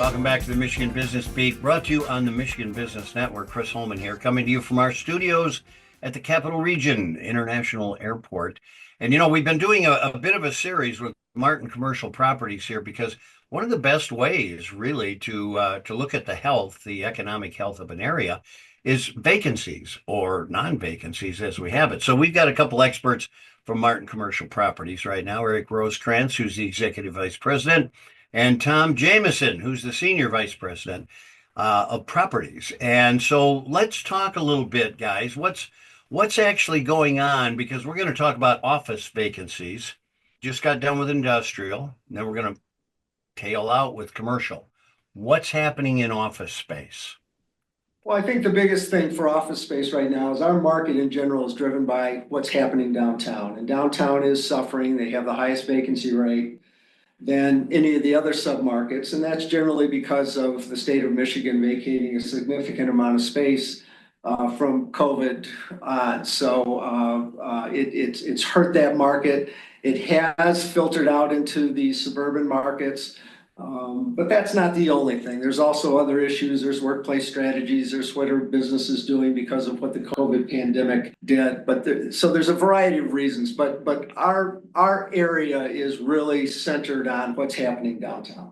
Welcome back to the Michigan Business Beat, brought to you on the Michigan Business Network. Chris Holman here, coming to you from our studios at the Capital Region International Airport. And, we've been doing a bit of a series with Martin Commercial Properties here because one of the best ways, really, to look at the economic health of an area is vacancies or non-vacancies as we have it. So we've got a couple experts from Martin Commercial Properties right now, Eric Rosekrans, who's the Executive Vice President, and Tom Jamieson, who's the Senior Vice President of Properties. And so let's talk a little bit, guys. What's actually going on? Because we're going to talk about office vacancies. Just got done with industrial. Then we're going to tail out with commercial. What's happening in office space? Well, I think the biggest thing for office space right now is our market in general is driven by what's happening downtown. And downtown is suffering. They have the highest vacancy rate than any of the other submarkets. And that's generally because of the state of Michigan vacating a significant amount of space from COVID. It's hurt that market. It has filtered out into the suburban markets. But that's not the only thing. There's also other issues. There's workplace strategies. There's what are businesses doing because of what the COVID pandemic did. So there's a variety of reasons. But our area is really centered on what's happening downtown.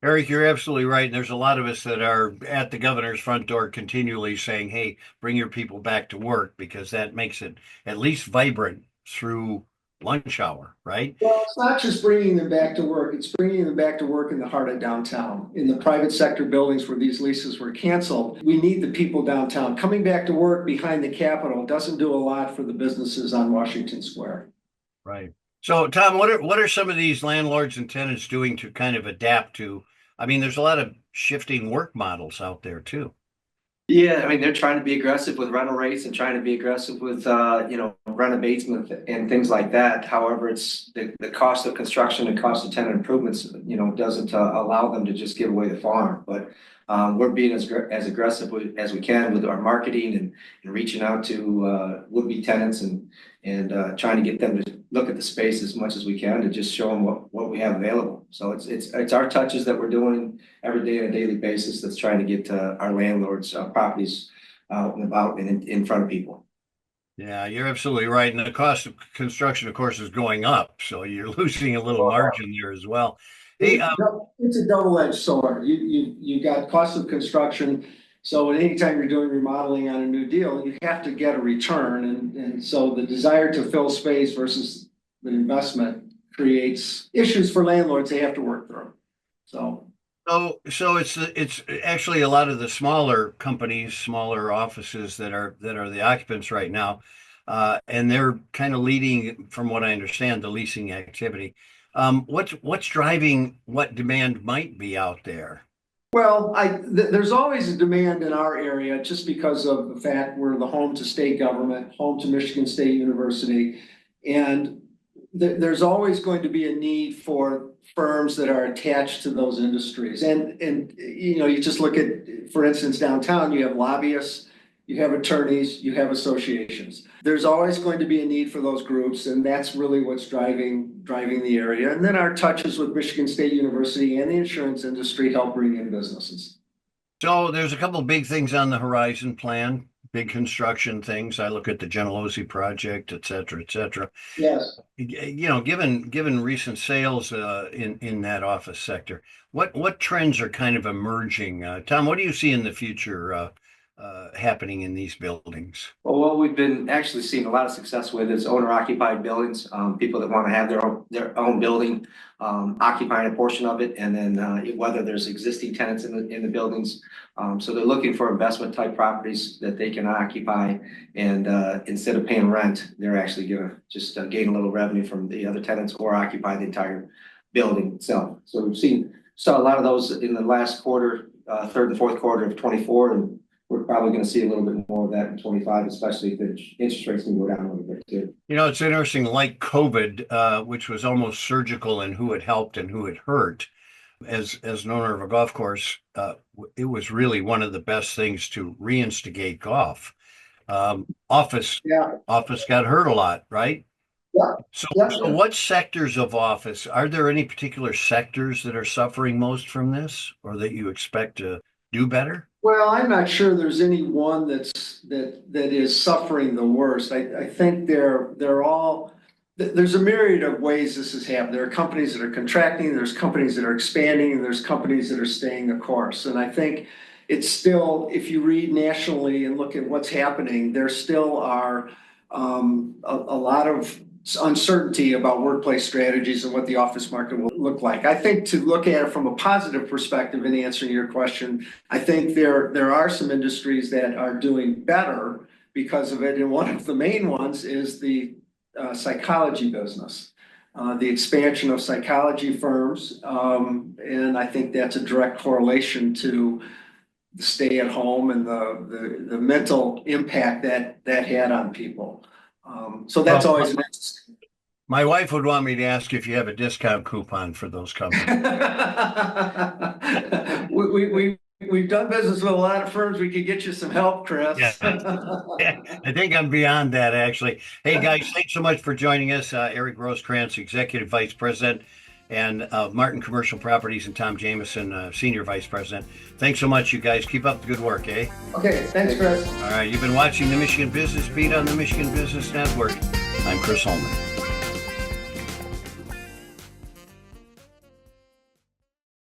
Eric, you're absolutely right. And there's a lot of us that are at the governor's front door continually saying, hey, bring your people back to work, because that makes it at least vibrant through lunch hour, right? Well, it's not just bringing them back to work. It's bringing them back to work in the heart of downtown, in the private sector buildings where these leases were canceled. We need the people downtown. Coming back to work behind the Capitol doesn't do a lot for the businesses on Washington Square. Right. So, Tom, what are some of these landlords and tenants doing to kind of adapt to? I mean, there's a lot of shifting work models out there too. Yeah, I mean, they're trying to be aggressive with rental rates and trying to be aggressive with, rent abatement and things like that. However, it's the cost of construction and cost of tenant improvements, doesn't allow them to just give away the farm. But we're being as aggressive as we can with our marketing and reaching out to would-be tenants and trying to get them to look at the space as much as we can to just show them what we have available. So it's our touches that we're doing every day on a daily basis that's trying to get our landlords' properties out and about and in front of people. Yeah, you're absolutely right. And the cost of construction, of course, is going up. So you're losing a little margin there as well. Hey, It's a double-edged sword. You got cost of construction. So anytime you're doing remodeling on a new deal, you have to get a return. And so the desire to fill space versus the investment creates issues for landlords they have to work through. So it's actually a lot of the smaller companies, smaller offices that are the occupants right now. And they're kind of leading, from what I understand, the leasing activity. What's driving what demand might be out there? Well, there's always a demand in our area just because of the fact we're the home to state government, home to Michigan State University. And there's always going to be a need for firms that are attached to those industries. And you just look at, for instance, downtown, you have lobbyists, you have attorneys, you have associations. There's always going to be a need for those groups, and that's really what's driving the area. And then our touches with Michigan State University and the insurance industry help bring in businesses. So there's a couple of big things on the horizon plan, big construction things. I look at the Genelosi project, et cetera, et cetera. Yes. Given recent sales in that office sector, what trends are kind of emerging? Tom, what do you see in the future happening in these buildings? Well, what we've been actually seeing a lot of success with is owner-occupied buildings. People that want to have their own building, occupying a portion of it, and then whether there's existing tenants in the buildings. So they're looking for investment type properties that they can occupy, and instead of paying rent, they're actually going to just gain a little revenue from the other tenants or occupy the entire building itself. So we've saw a lot of those in the last quarter, third and fourth quarter of 24, and we're probably going to see a little bit more of that in 25, especially if the interest rates can go down a little bit too. It's interesting, like COVID, which was almost surgical in who it helped and who it hurt. As an owner of a golf course, it was really one of the best things to reinstigate golf. Office got hurt a lot, right? Yeah, So, yeah, so yeah. what sectors of office, are there any particular sectors that are suffering most from this or that you expect to do better? Well, I'm not sure there's any one that is suffering the worst. I think they're all, there's a myriad of ways this has happened. There are companies that are contracting, there's companies that are expanding, and there's companies that are staying the course. And I think it's still, if you read nationally and look at what's happening, there still are a lot of uncertainty about workplace strategies and what the office market will look like. I think to look at it from a positive perspective in answering your question, I think there are some industries that are doing better because of it. And one of the main ones is the psychology business. The expansion of psychology firms, and I think that's a direct correlation to the stay at home and the mental impact that had on people. So that's Well, always interesting. my wife would want me to ask if you have a discount coupon for those companies. We've done business with a lot of firms. We could get you some help, Yeah. Chris. Yeah, I think I'm beyond that, actually. Hey, guys, thanks so much for joining us. Eric Rosekrans, Executive Vice President, and Martin Commercial Properties, and Tom Jamieson, Senior Vice President. Thanks so much, you guys. Keep up the good work, eh? Okay, thanks, Chris. All right, you've been watching the Michigan Business Beat on the Michigan Business Network. I'm Chris Holman.